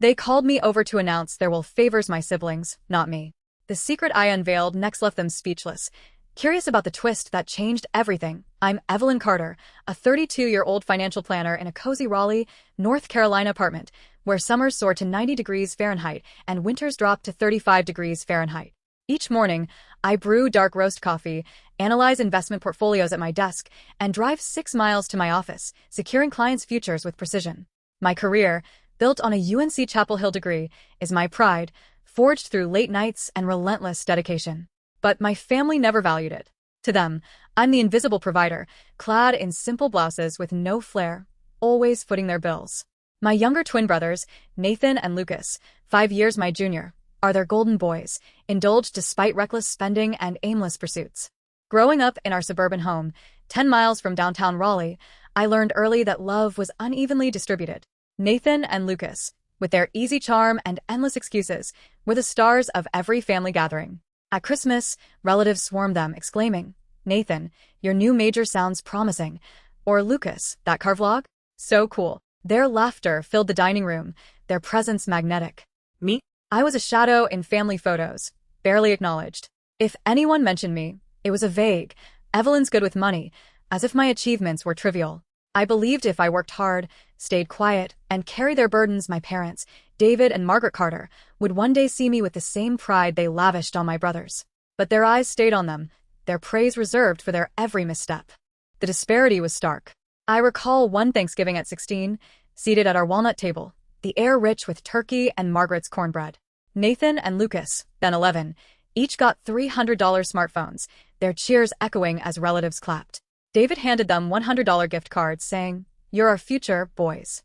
They called me over to announce their will favors my siblings, not me. The secret I unveiled next left them speechless, curious about the twist that changed everything. I'm Evelyn Carter, a 32-year-old financial planner in a cozy Raleigh, North Carolina apartment, where summers soar to 90 degrees Fahrenheit and winters drop to 35 degrees Fahrenheit. Each morning, I brew dark roast coffee, analyze investment portfolios at my desk, and drive 6 miles to my office, securing clients' futures with precision. My career, built on a UNC Chapel Hill degree, is my pride, forged through late nights and relentless dedication. But my family never valued it. To them, I'm the invisible provider, clad in simple blouses with no flair, always footing their bills. My younger twin brothers, Nathan and Lucas, 5 years my junior, are their golden boys, indulged despite reckless spending and aimless pursuits. Growing up in our suburban home, 10 miles from downtown Raleigh, I learned early that love was unevenly distributed. Nathan and Lucas, with their easy charm and endless excuses, were the stars of every family gathering. At Christmas, relatives swarmed them, exclaiming, "Nathan, your new major sounds promising," or "Lucas, that car vlog? So cool." Their laughter filled the dining room, their presence magnetic. Me? I was a shadow in family photos, barely acknowledged. If anyone mentioned me, it was a vague, "Evelyn's good with money," as if my achievements were trivial. I believed if I worked hard, stayed quiet, and carried their burdens, my parents, David and Margaret Carter, would one day see me with the same pride they lavished on my brothers. But their eyes stayed on them, their praise reserved for their every misstep. The disparity was stark. I recall one Thanksgiving at 16, seated at our walnut table, the air rich with turkey and Margaret's cornbread. Nathan and Lucas, then 11, each got $300 smartphones, their cheers echoing as relatives clapped. David handed them $100 gift cards, saying, "You're our future, boys."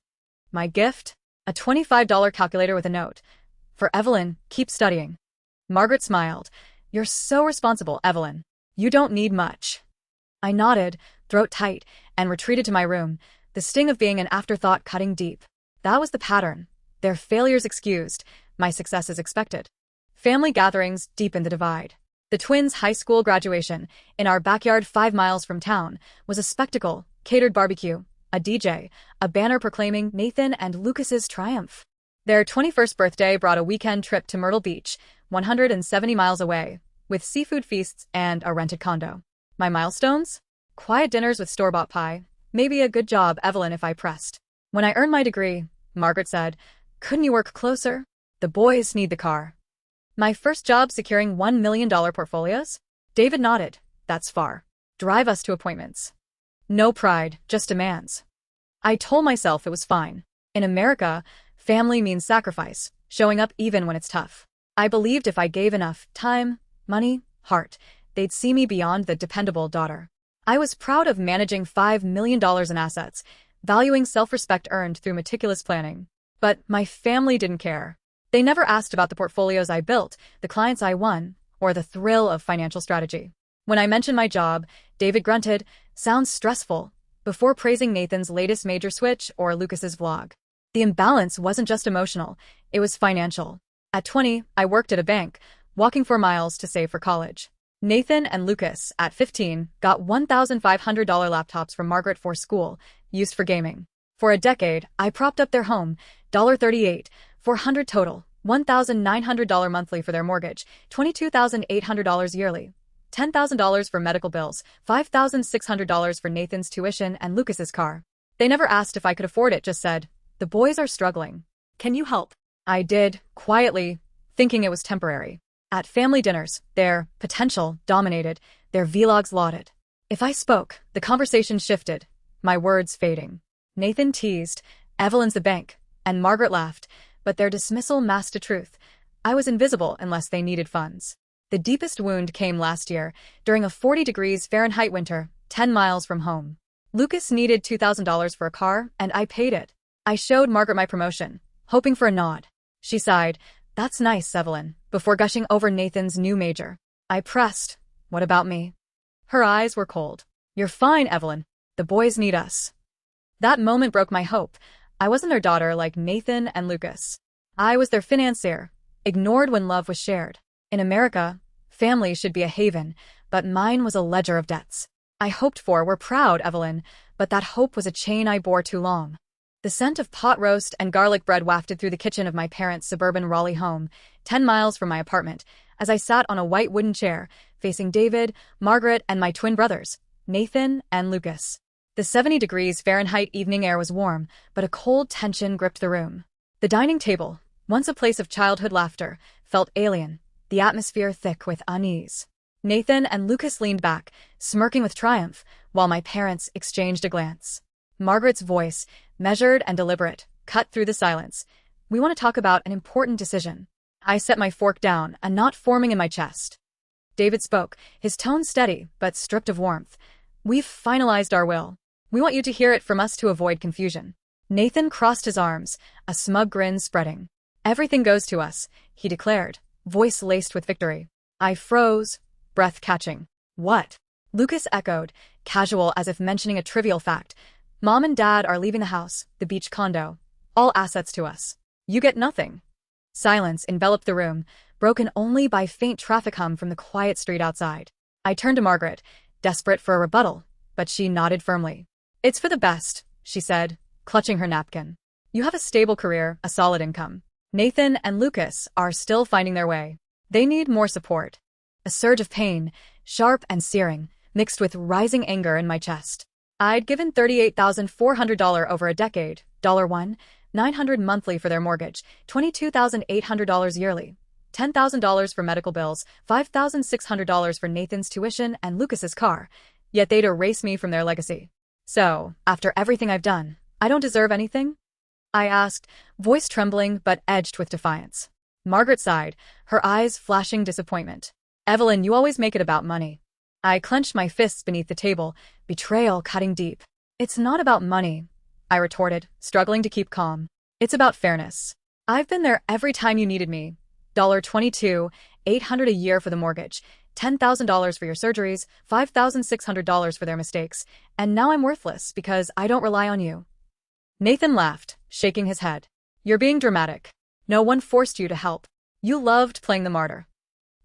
My gift? A $25 calculator with a note. "For Evelyn, keep studying." Margaret smiled. "You're so responsible, Evelyn. You don't need much." I nodded, throat tight, and retreated to my room, the sting of being an afterthought cutting deep. That was the pattern. Their failures excused, my successes expected. Family gatherings deepened the divide. The twins' high school graduation, in our backyard 5 miles from town, was a spectacle, catered barbecue, a DJ, a banner proclaiming Nathan and Lucas's triumph. Their 21st birthday brought a weekend trip to Myrtle Beach, 170 miles away, with seafood feasts and a rented condo. My milestones? Quiet dinners with store-bought pie. Maybe a good job, Evelyn, if I pressed. When I earned my degree, Margaret said, "Couldn't you work closer? The boys need the car." My first job securing $1 million portfolios? David nodded. "That's far. Drive us to appointments." No pride, just demands. I told myself it was fine. In America, family means sacrifice, showing up even when it's tough. I believed if I gave enough time, money, heart, they'd see me beyond the dependable daughter. I was proud of managing $5 million in assets, valuing self-respect earned through meticulous planning. But my family didn't care. They never asked about the portfolios I built, the clients I won, or the thrill of financial strategy. When I mentioned my job, David grunted, "Sounds stressful," before praising Nathan's latest major switch or Lucas's vlog. The imbalance wasn't just emotional, it was financial. At 20, I worked at a bank, walking 4 miles to save for college. Nathan and Lucas, at 15, got $1,500 laptops from Margaret for school, used for gaming. For a decade, I propped up their home, $38, $400 total, $1,900 monthly for their mortgage, $22,800 yearly, $10,000 for medical bills, $5,600 for Nathan's tuition and Lucas's car. They never asked if I could afford it, just said, "The boys are struggling. Can you help?" I did, quietly, thinking it was temporary. At family dinners, their potential dominated, their vlogs lauded. If I spoke, the conversation shifted, my words fading. Nathan teased, "Evelyn's the bank," and Margaret laughed, but their dismissal masked a truth. I was invisible unless they needed funds. The deepest wound came last year, during a 40 degrees Fahrenheit winter, 10 miles from home. Lucas needed $2,000 for a car, and I paid it. I showed Margaret my promotion, hoping for a nod. She sighed, "That's nice, Evelyn," before gushing over Nathan's new major. I pressed, "What about me?" Her eyes were cold. "You're fine, Evelyn. The boys need us." That moment broke my hope. I wasn't their daughter like Nathan and Lucas. I was their financier, ignored when love was shared. In America, family should be a haven, but mine was a ledger of debts. I hoped for, were proud, Evelyn, but that hope was a chain I bore too long. The scent of pot roast and garlic bread wafted through the kitchen of my parents' suburban Raleigh home, 10 miles from my apartment, as I sat on a white wooden chair, facing David, Margaret, and my twin brothers, Nathan and Lucas. The 70 degrees Fahrenheit evening air was warm, but a cold tension gripped the room. The dining table, once a place of childhood laughter, felt alien, the atmosphere thick with unease. Nathan and Lucas leaned back, smirking with triumph, while my parents exchanged a glance. Margaret's voice, measured and deliberate, cut through the silence. "We want to talk about an important decision." I set my fork down, a knot forming in my chest. David spoke, his tone steady, but stripped of warmth. "We've finalized our will. We want you to hear it from us to avoid confusion." Nathan crossed his arms, a smug grin spreading. "Everything goes to us," he declared, voice laced with victory. I froze, breath catching. "What?" Lucas echoed, casual as if mentioning a trivial fact. "Mom and Dad are leaving the house, the beach condo. All assets to us. You get nothing." Silence enveloped the room, broken only by faint traffic hum from the quiet street outside. I turned to Margaret, desperate for a rebuttal, but she nodded firmly. "It's for the best," she said, clutching her napkin. "You have a stable career, a solid income. Nathan and Lucas are still finding their way. They need more support." A surge of pain, sharp and searing, mixed with rising anger in my chest. I'd given $38,400 over a decade, $900 monthly for their mortgage, $22,800 yearly, $10,000 for medical bills, $5,600 for Nathan's tuition and Lucas's car, yet they'd erase me from their legacy. "So, after everything I've done, I don't deserve anything?" I asked, voice trembling but edged with defiance. Margaret sighed, her eyes flashing disappointment. "Evelyn, you always make it about money." I clenched my fists beneath the table, betrayal cutting deep. "It's not about money," I retorted, struggling to keep calm. "It's about fairness. I've been there every time you needed me. $22,800 a year for the mortgage, $10,000 for your surgeries, $5,600 for their mistakes, and now I'm worthless because I don't rely on you." Nathan laughed, shaking his head. "You're being dramatic. No one forced you to help. You loved playing the martyr."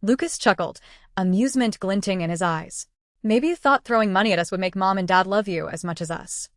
Lucas chuckled, amusement glinting in his eyes. "Maybe you thought throwing money at us would make Mom and Dad love you as much as us."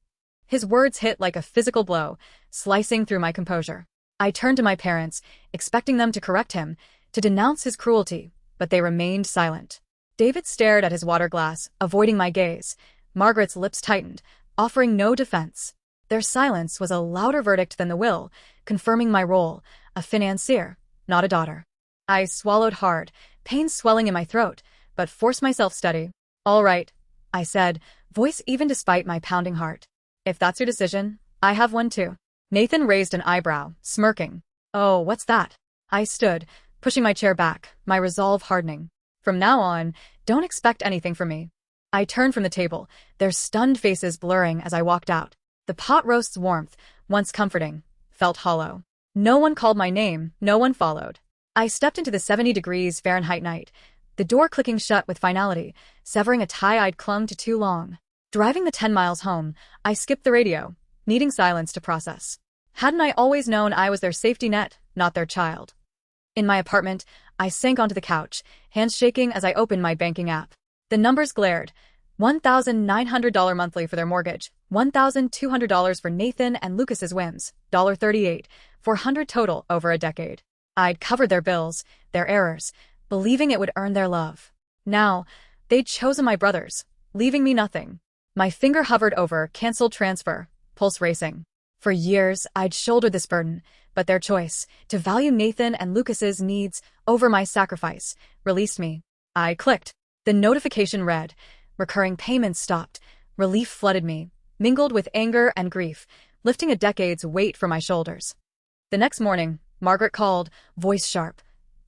His words hit like a physical blow, slicing through my composure. I turned to my parents, expecting them to correct him, to denounce his cruelty, but they remained silent. David stared at his water glass, avoiding my gaze. Margaret's lips tightened, offering no defense. Their silence was a louder verdict than the will, confirming my role, a financier, not a daughter. I swallowed hard, pain swelling in my throat, but forced myself steady. "All right," I said, voice even despite my pounding heart. "If that's your decision, I have one too." Nathan raised an eyebrow, smirking. "Oh, what's that?" I stood, pushing my chair back, my resolve hardening. "From now on, don't expect anything from me." I turned from the table, their stunned faces blurring as I walked out. The pot roast's warmth, once comforting, felt hollow. No one called my name, no one followed. I stepped into the 70 degrees Fahrenheit night, the door clicking shut with finality, severing a tie I'd clung to too long. Driving the 10 miles home, I skipped the radio, needing silence to process. Hadn't I always known I was their safety net, not their child? In my apartment, I sank onto the couch, hands shaking as I opened my banking app. The numbers glared. $1,900 monthly for their mortgage, $1,200 for Nathan and Lucas's whims, $38, $400 total over a decade. I'd covered their bills, their errors, believing it would earn their love. Now, they'd chosen my brothers, leaving me nothing. My finger hovered over canceled transfer, pulse racing. For years, I'd shouldered this burden, but their choice, to value Nathan and Lucas's needs over my sacrifice, released me. I clicked. The notification read. Recurring payments stopped. Relief flooded me, mingled with anger and grief, lifting a decade's weight from my shoulders. The next morning, Margaret called, voice sharp.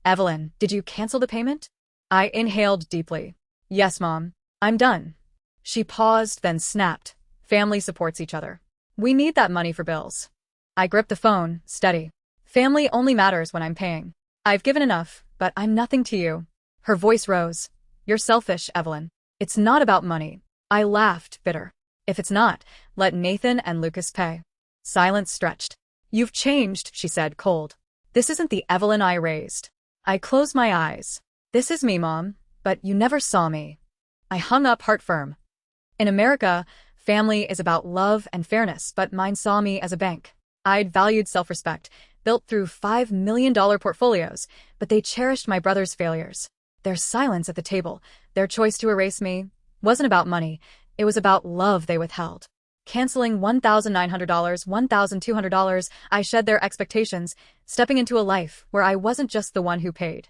"Evelyn, did you cancel the payment?" I inhaled deeply. "Yes, Mom. I'm done." She paused, then snapped. "Family supports each other. We need that money for bills." I gripped the phone, steady. "Family only matters when I'm paying. I've given enough, but I'm nothing to you." Her voice rose. "You're selfish, Evelyn. It's not about money." I laughed, bitter. "If it's not, let Nathan and Lucas pay." Silence stretched. "You've changed," she said, cold. "This isn't the Evelyn I raised." I closed my eyes. "This is me, Mom, but you never saw me." I hung up, heart firm. In America, Family is about love and fairness, but mine saw me as a bank. I'd valued self-respect, built through $5 million portfolios, but they cherished my brother's failures. Their silence at the table, their choice to erase me, wasn't about money. It was about love they withheld. Canceling $1,900, $1,200, I shed their expectations, stepping into a life where I wasn't just the one who paid.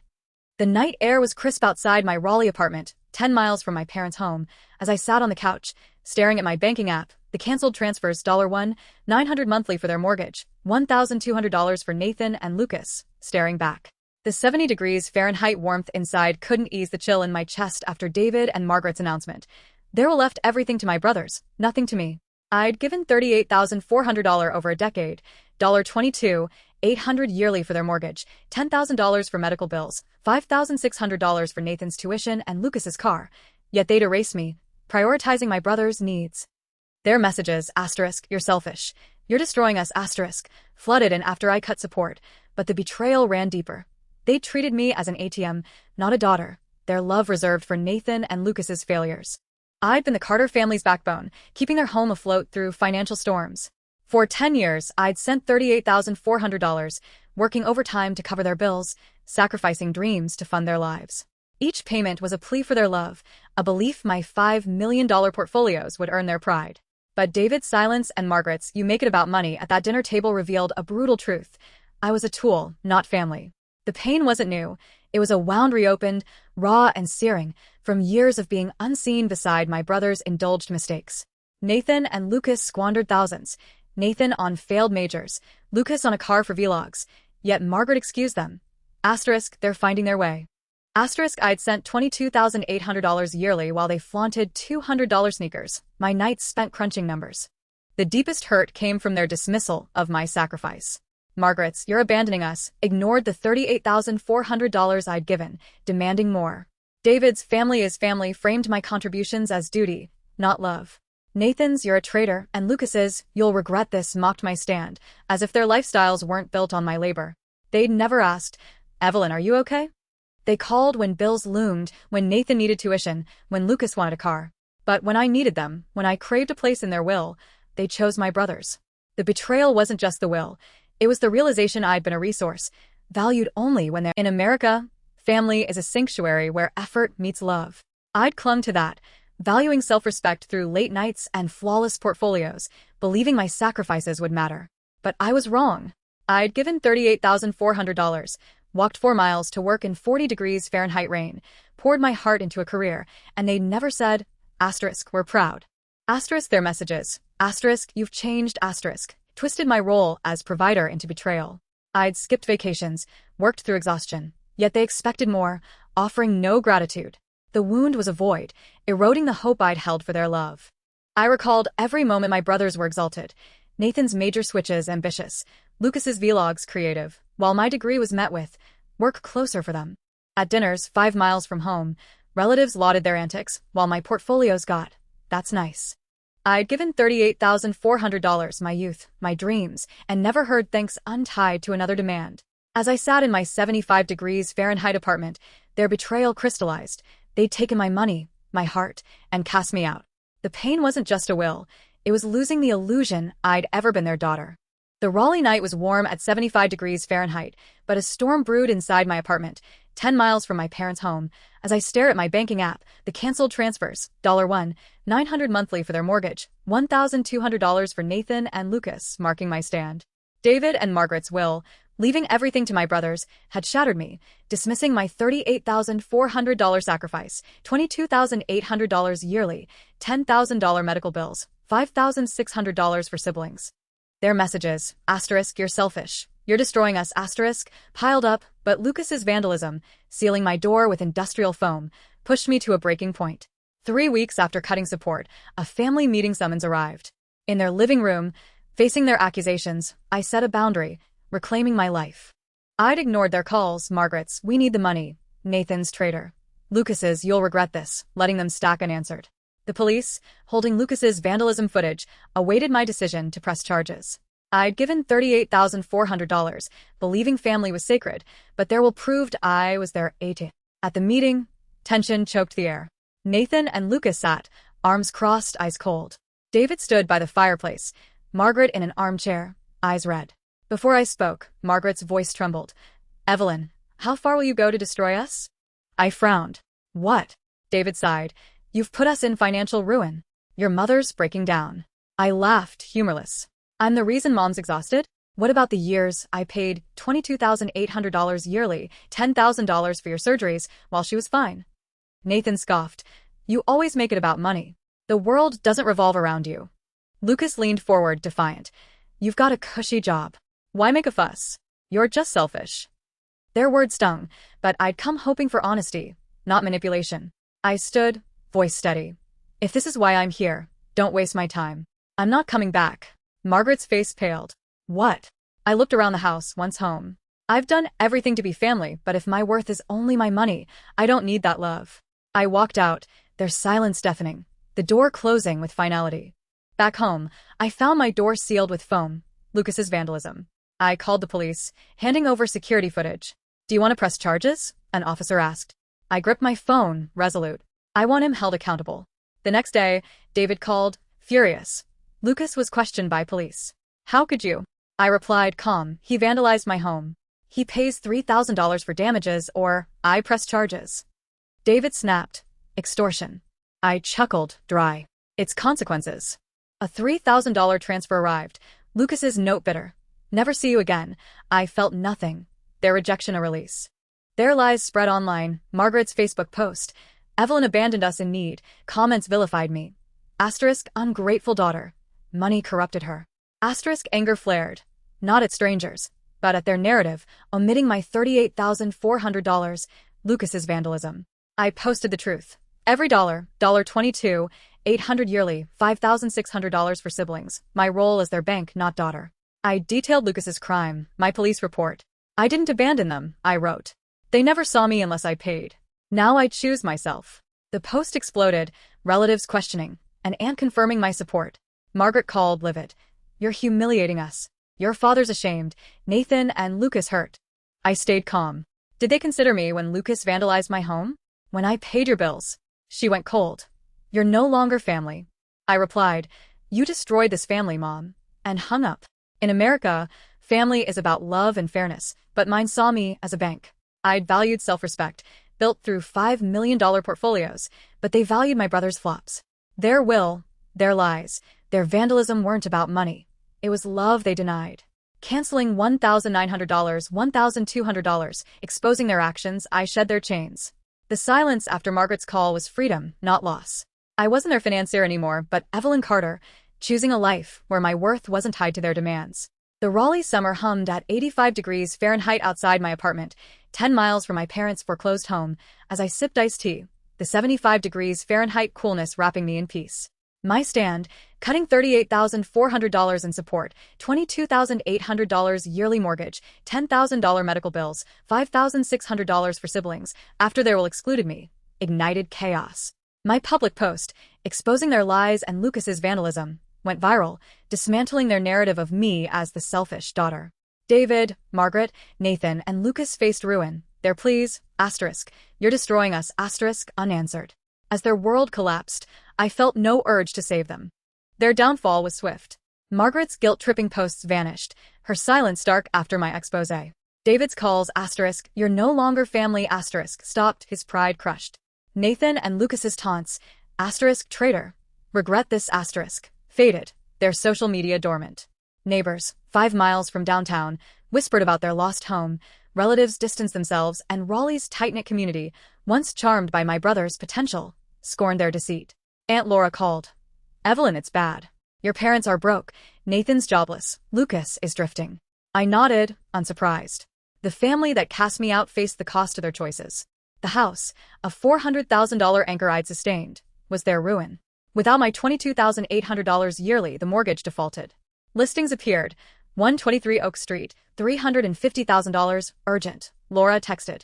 The night air was crisp outside my Raleigh apartment, 10 miles from my parents' home, as I sat on the couch, staring at my banking app, the canceled transfers $1,900 monthly for their mortgage, $1,200 for Nathan and Lucas, staring back. The 70 degrees Fahrenheit warmth inside couldn't ease the chill in my chest after David and Margaret's announcement. There left everything to my brothers, nothing to me. I'd given $38,400 over a decade, $22,800 yearly for their mortgage, $10,000 for medical bills, $5,600 for Nathan's tuition and Lucas's car. Yet they'd erase me, prioritizing my brother's needs. Their messages, you're selfish. You're destroying us, flooded in after I cut support, but the betrayal ran deeper. They treated me as an ATM, not a daughter, their love reserved for Nathan and Lucas's failures. I'd been the Carter family's backbone, keeping their home afloat through financial storms. For 10 years, I'd sent $38,400, working overtime to cover their bills, sacrificing dreams to fund their lives. Each payment was a plea for their love, a belief my $5 million portfolios would earn their pride. But David's silence and Margaret's "you make it about money" at that dinner table revealed a brutal truth. I was a tool, not family. The pain wasn't new. It was a wound reopened, raw and searing, from years of being unseen beside my brother's indulged mistakes. Nathan and Lucas squandered thousands. Nathan on failed majors, Lucas on a car for vlogs. Yet Margaret excused them. They're finding their way. I'd sent $22,800 yearly while they flaunted $200 sneakers, my nights spent crunching numbers. The deepest hurt came from their dismissal of my sacrifice. Margaret's "you're abandoning us" ignored the $38,400 I'd given, demanding more. David's "family is family" framed my contributions as duty, not love. Nathan's "you're a traitor" and Lucas's "you'll regret this" mocked my stand, as if their lifestyles weren't built on my labor. They'd never asked, "Evelyn, are you okay?" They called when bills loomed, when Nathan needed tuition, when Lucas wanted a car. But when I needed them, when I craved a place in their will, they chose my brothers. The betrayal wasn't just the will. It was the realization I'd been a resource, valued only when they're in America. Family is a sanctuary where effort meets love. I'd clung to that, valuing self-respect through late nights and flawless portfolios, believing my sacrifices would matter. But I was wrong. I'd given $38,400, walked 4 miles to work in 40 degrees Fahrenheit rain, poured my heart into a career, and they never said, "we're proud." Their messages, "you've changed," twisted my role as provider into betrayal. I'd skipped vacations, worked through exhaustion, yet they expected more, offering no gratitude. The wound was a void, eroding the hope I'd held for their love. I recalled every moment my brothers were exalted. Nathan's major switches ambitious, Lucas's vlogs creative, while my degree was met with, "work closer for them." At dinners 5 miles from home, relatives lauded their antics, while my portfolios got, "that's nice." I'd given $38,400, my youth, my dreams, and never heard thanks untied to another demand. As I sat in my 75 degrees Fahrenheit apartment, their betrayal crystallized. They'd taken my money, my heart, and cast me out. The pain wasn't just a will. It was losing the illusion I'd ever been their daughter. The Raleigh night was warm at 75 degrees Fahrenheit, but a storm brewed inside my apartment, 10 miles from my parents' home, as I stared at my banking app, the canceled transfers, $1,900 monthly for their mortgage, $1,200 for Nathan and Lucas, marking my stand. David and Margaret's will, leaving everything to my brothers, had shattered me, dismissing my $38,400 sacrifice, $22,800 yearly, $10,000 medical bills, $5,600 for siblings. Their messages, "you're selfish. You're destroying us," piled up, but Lucas's vandalism, sealing my door with industrial foam, pushed me to a breaking point. 3 weeks after cutting support, a family meeting summons arrived. In their living room, facing their accusations, I set a boundary, reclaiming my life. I'd ignored their calls, Margaret's "we need the money," Nathan's "traitor," Lucas's "you'll regret this," letting them stack unanswered. The police, holding Lucas's vandalism footage, awaited my decision to press charges. I'd given $38,400, believing family was sacred, but their will proved I was their ATM. At the meeting, tension choked the air. Nathan and Lucas sat, arms crossed, eyes cold. David stood by the fireplace, Margaret in an armchair, eyes red. Before I spoke, Margaret's voice trembled. Evelyn, how far will you go to destroy us? I frowned. What? David sighed. You've put us in financial ruin. Your mother's breaking down. I laughed, humorless. I'm the reason Mom's exhausted? What about the years I paid $22,800 yearly, $10,000 for your surgeries, while she was fine? Nathan scoffed. You always make it about money. The world doesn't revolve around you. Lucas leaned forward, defiant. You've got a cushy job. Why make a fuss? You're just selfish. Their words stung, but I'd come hoping for honesty, not manipulation. I stood, voice steady. If this is why I'm here, don't waste my time. I'm not coming back. Margaret's face paled. What? I looked around the house, once home. I've done everything to be family, but if my worth is only my money, I don't need that love. I walked out, their silence deafening, the door closing with finality. Back home, I found my door sealed with foam, Lucas's vandalism. I called the police, handing over security footage. Do you want to press charges? An officer asked. I gripped my phone, resolute. I want him held accountable. The next day, David called, furious. Lucas was questioned by police. How could you? I replied, calm. He vandalized my home. He pays $3,000 for damages, or I press charges. David snapped. Extortion. I chuckled, dry. It's consequences. A $3,000 transfer arrived. Lucas's note bitter. Never see you again. I felt nothing. Their rejection a release. Their lies spread online. Margaret's Facebook post. Evelyn abandoned us in need. Comments vilified me. Asterisk, ungrateful daughter. Money corrupted her. Asterisk, anger flared. Not at strangers, but at their narrative, omitting my $38,400, Lucas's vandalism. I posted the truth. Every dollar, $22, $800 yearly, $5,600 for siblings. My role as their bank, not daughter. I detailed Lucas's crime, my police report. I didn't abandon them, I wrote. They never saw me unless I paid. Now I choose myself. The post exploded, relatives questioning, an aunt confirming my support. Margaret called, livid. You're humiliating us. Your father's ashamed. Nathan and Lucas hurt. I stayed calm. Did they consider me when Lucas vandalized my home? When I paid your bills? She went cold. You're no longer family. I replied, you destroyed this family, Mom, and hung up. In America, family is about love and fairness, but mine saw me as a bank. I'd valued self-respect, built through $5 million portfolios, but they valued my brother's flops. Their will, their lies, their vandalism weren't about money. It was love they denied. Canceling $1,900, $1,200, exposing their actions, I shed their chains. The silence after Margaret's call was freedom, not loss. I wasn't their financier anymore, but Evelyn Carter, choosing a life where my worth wasn't tied to their demands. The Raleigh summer hummed at 85 degrees Fahrenheit outside my apartment, 10 miles from my parents' foreclosed home, as I sipped iced tea, the 75 degrees Fahrenheit coolness wrapping me in peace. My stand, cutting $38,400 in support, $22,800 yearly mortgage, $10,000 medical bills, $5,600 for siblings, after their will excluded me, ignited chaos. My public post, exposing their lies and Lucas's vandalism, went viral, dismantling their narrative of me as the selfish daughter. David, Margaret, Nathan, and Lucas faced ruin. Their pleas, asterisk, you're destroying us, asterisk, unanswered. As their world collapsed, I felt no urge to save them. Their downfall was swift. Margaret's guilt-tripping posts vanished, her silence dark after my expose. David's calls, asterisk, you're no longer family, asterisk, stopped, his pride crushed. Nathan and Lucas's taunts, asterisk, traitor, regret this, asterisk, faded, their social media dormant. Neighbors, 5 miles from downtown, whispered about their lost home. Relatives distanced themselves, and Raleigh's tight-knit community, once charmed by my brother's potential, scorned their deceit. Aunt Laura called. Evelyn, it's bad. Your parents are broke. Nathan's jobless. Lucas is drifting. I nodded, unsurprised. The family that cast me out faced the cost of their choices. The house, a $400,000 anchor I'd sustained, was their ruin. Without my $22,800 yearly, the mortgage defaulted. Listings appeared. 123 Oak Street, $350,000, urgent. Laura texted.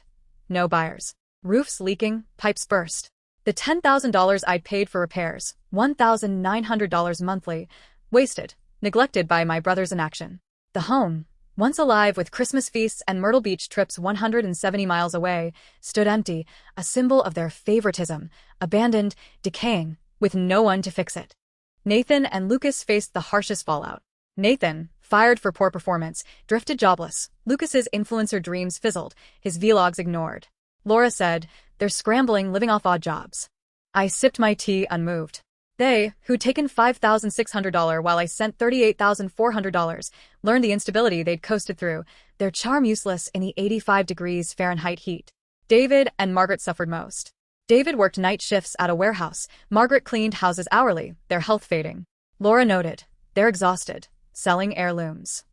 No buyers. Roofs leaking, pipes burst. The $10,000 I'd paid for repairs, $1,900 monthly, wasted, neglected by my brother's inaction. The home, once alive with Christmas feasts and Myrtle Beach trips 170 miles away, stood empty, a symbol of their favoritism, abandoned, decaying, with no one to fix it. Nathan and Lucas faced the harshest fallout. Nathan, fired for poor performance, drifted jobless. Lucas's influencer dreams fizzled, his vlogs ignored. Laura said, "They're scrambling, living off odd jobs." I sipped my tea unmoved. They, who'd taken $5,600 while I sent $38,400, learned the instability they'd coasted through, their charm useless in the 85 degrees Fahrenheit heat. David and Margaret suffered most. David worked night shifts at a warehouse. Margaret cleaned houses hourly, their health fading. Laura noted, "They're exhausted, selling heirlooms."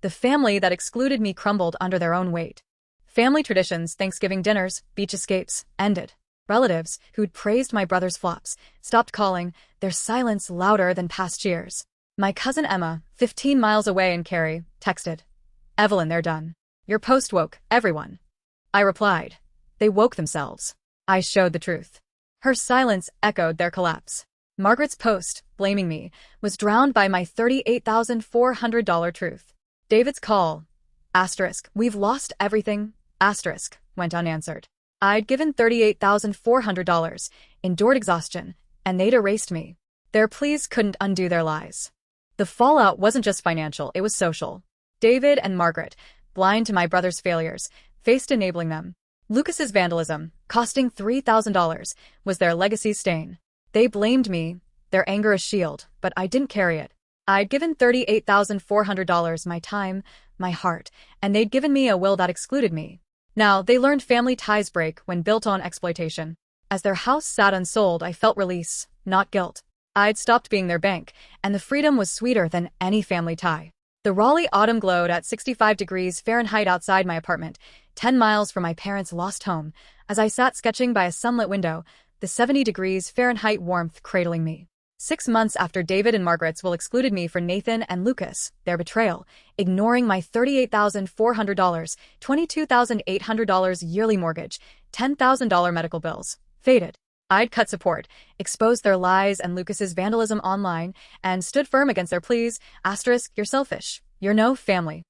The family that excluded me crumbled under their own weight. Family traditions, Thanksgiving dinners, beach escapes, ended. Relatives, who'd praised my brother's flops, stopped calling, their silence louder than past cheers. My cousin Emma, 15 miles away in Cary, texted, "Evelyn, they're done. Your post woke everyone." I replied, "They woke themselves." I showed the truth. Her silence echoed their collapse. Margaret's post, blaming me, was drowned by my $38,400 truth. David's call, "We've lost everything," went unanswered. I'd given $38,400, endured exhaustion, and they'd erased me. Their pleas couldn't undo their lies. The fallout wasn't just financial, it was social. David and Margaret, blind to my brother's failures, faced enabling them. Lucas's vandalism, costing $3,000, was their legacy stain. They blamed me, their anger a shield, but I didn't carry it. I'd given $38,400, my time, my heart, and they'd given me a will that excluded me. Now, they learned family ties break when built on exploitation. As their house sat unsold, I felt release, not guilt. I'd stopped being their bank, and the freedom was sweeter than any family tie. The Raleigh autumn glowed at 65 degrees Fahrenheit outside my apartment, 10 miles from my parents' lost home. As I sat sketching by a sunlit window, the 70 degrees Fahrenheit warmth cradling me. 6 months after David and Margaret's will excluded me for Nathan and Lucas, their betrayal, ignoring my $38,400, $22,800 yearly mortgage, $10,000 medical bills, faded. I'd cut support, exposed their lies and Lucas's vandalism online, and stood firm against their pleas. You're selfish. You're no family.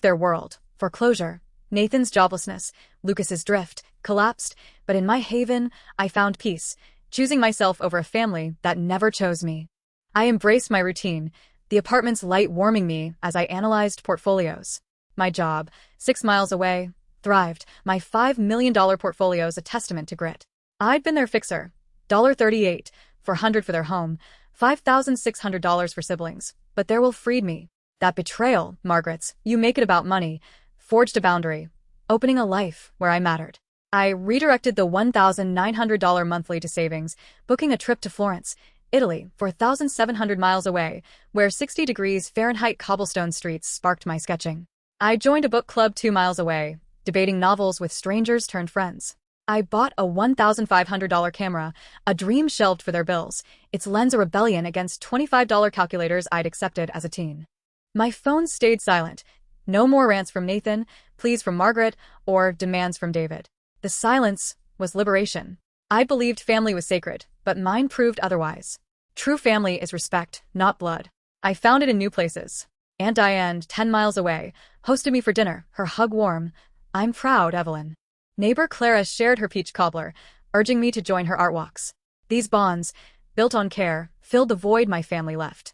Their world, foreclosure, Nathan's joblessness, Lucas's drift, collapsed, but in my haven, I found peace, choosing myself over a family that never chose me. I embraced my routine, the apartment's light warming me as I analyzed portfolios. My job, 6 miles away, thrived. My $5 million portfolio's a testament to grit. I'd been their fixer, $38,400 for their home, $5,600 for siblings, but their will freed me. That betrayal, Margaret's, you make it about money, forged a boundary, opening a life where I mattered. I redirected the $1,900 monthly to savings, booking a trip to Florence, Italy, 4,700 miles away, where 60 degrees Fahrenheit cobblestone streets sparked my sketching. I joined a book club 2 miles away, debating novels with strangers turned friends. I bought a $1,500 camera, a dream shelved for their bills, its lens a rebellion against $25 calculators I'd accepted as a teen. My phone stayed silent. No more rants from Nathan, pleas from Margaret, or demands from David. The silence was liberation. I believed family was sacred, but mine proved otherwise. True family is respect, not blood. I found it in new places. Aunt Diane, 10 miles away, hosted me for dinner, her hug warm. "I'm proud, Evelyn." Neighbor Clara shared her peach cobbler, urging me to join her art walks. These bonds, built on care, filled the void my family left.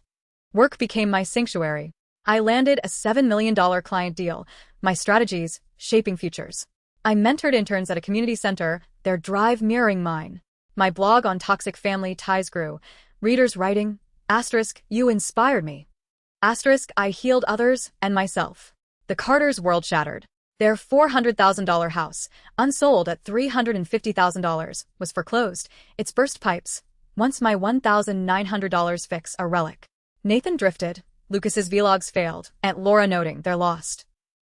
Work became my sanctuary. I landed a $7 million client deal, my strategies shaping futures. I mentored interns at a community center, their drive mirroring mine. My blog on toxic family ties grew, readers writing, "You inspired me." I healed others and myself. The Carters' world shattered. Their $400,000 house, unsold at $350,000, was foreclosed, its burst pipes, once my $1,900 fix a relic. Nathan drifted, Lucas's vlogs failed, Aunt Laura noting they're lost.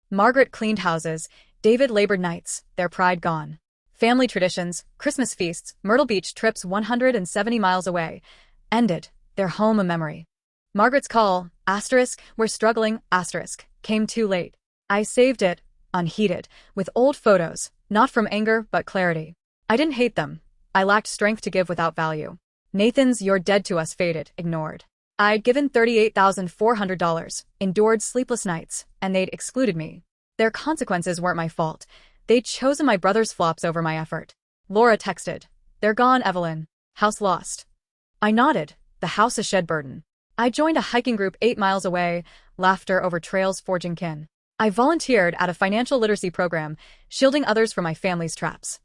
Margaret cleaned houses, David labored nights, their pride gone. Family traditions, Christmas feasts, Myrtle Beach trips 170 miles away, ended, their home a memory. Margaret's call, "We're struggling," came too late. I saved it, unheeded, with old photos, not from anger but clarity. I didn't hate them. I lacked strength to give without value. Nathan's "You're dead to us" faded, ignored. I'd given $38,400, endured sleepless nights, and they'd excluded me. Their consequences weren't my fault. They'd chosen my brother's flops over my effort. Laura texted, "They're gone, Evelyn. House lost." I nodded, the house a shed burden. I joined a hiking group 8 miles away, laughter over trails forging kin. I volunteered at a financial literacy program, shielding others from my family's traps.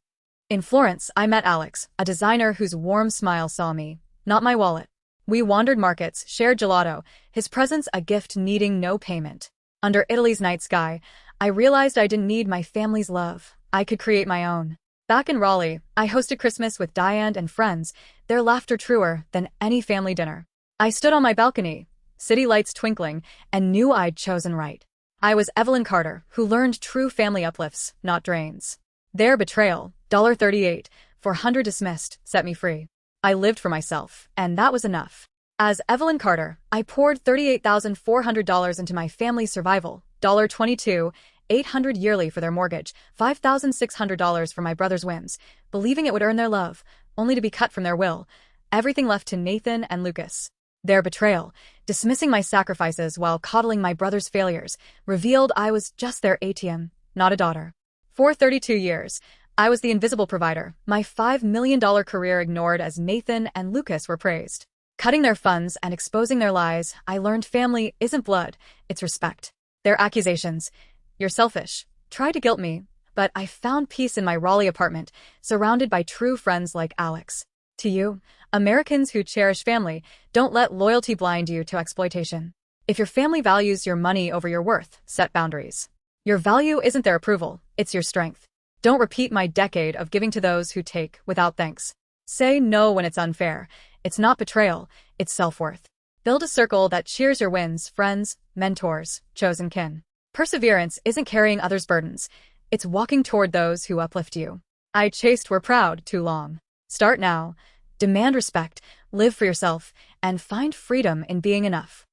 In Florence, I met Alex, a designer whose warm smile saw me, not my wallet. We wandered markets, shared gelato, his presence a gift needing no payment. Under Italy's night sky, I realized I didn't need my family's love. I could create my own. Back in Raleigh, I hosted Christmas with Diane and friends, their laughter truer than any family dinner. I stood on my balcony, city lights twinkling, and knew I'd chosen right. I was Evelyn Carter, who learned true family uplifts, not drains. Their betrayal, $38, 400 dismissed, set me free. I lived for myself, and that was enough. As Evelyn Carter, I poured $38,400 into my family's survival, $22, $800 yearly for their mortgage, $5,600 for my brother's whims, believing it would earn their love, only to be cut from their will. Everything left to Nathan and Lucas. Their betrayal, dismissing my sacrifices while coddling my brother's failures, revealed I was just their ATM, not a daughter. For 32 years, I was the invisible provider, my $5 million career ignored as Nathan and Lucas were praised. Cutting their funds and exposing their lies, I learned family isn't blood, it's respect. Their accusations, "You're selfish," tried to guilt me, but I found peace in my Raleigh apartment, surrounded by true friends like Alex. To you, Americans who cherish family, don't let loyalty blind you to exploitation. If your family values your money over your worth, set boundaries. Your value isn't their approval, it's your strength. Don't repeat my decade of giving to those who take without thanks. Say no when it's unfair. It's not betrayal, it's self-worth. Build a circle that cheers your wins, friends, mentors, chosen kin. Perseverance isn't carrying others' burdens. It's walking toward those who uplift you. I chased were proud too long. Start now. Demand respect, live for yourself, and find freedom in being enough.